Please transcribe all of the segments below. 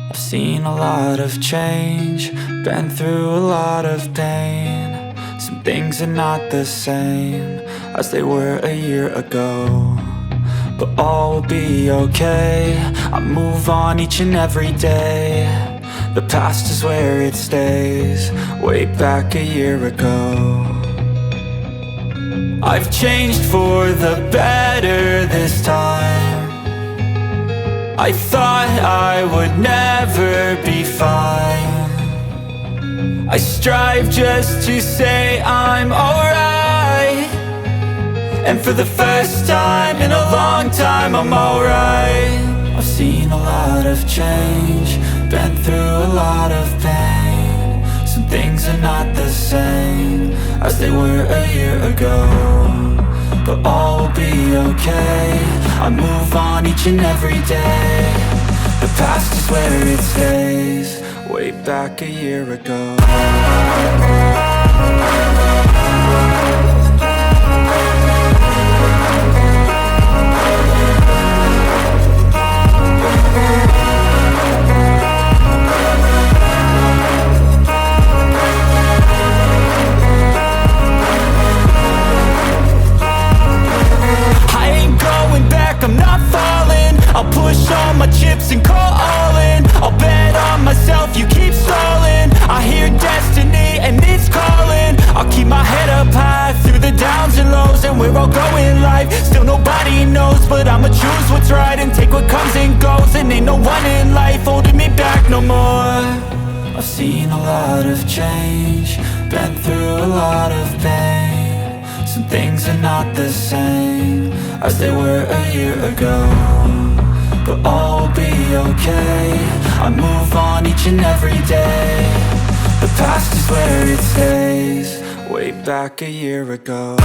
I've seen a lot of change, been through a lot of pain. Some things are not the same as they were a year ago, but all will be okay. I move on each and every day. The past is where it stays, way back a year ago. I've changed for the better this time. I thought I would never be fine. I strive just to say I'm alright, and for the first time in a long time I'm alright. I've seen a lot of change, been through a lot of pain. Some things are not the same as they were a year ago, but all will be okay. I move on each and every day. The past is where it stays, way back a year ago. I'm not falling, I'll push all my chips and call all in. I'll bet on myself, you keep stalling. I hear destiny and it's calling. I'll keep my head up high through the downs and lows, and where I'll go in life, still nobody knows. But I'ma choose what's right and take what comes and goes, and ain't no one in life holding me back no more. I've seen a lot of change, been through a lot of pain. Some things are not the same as they were a year ago, but all will be okay. I move on each and every day. The past is where it stays, way back a year ago.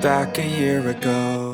Back a year ago.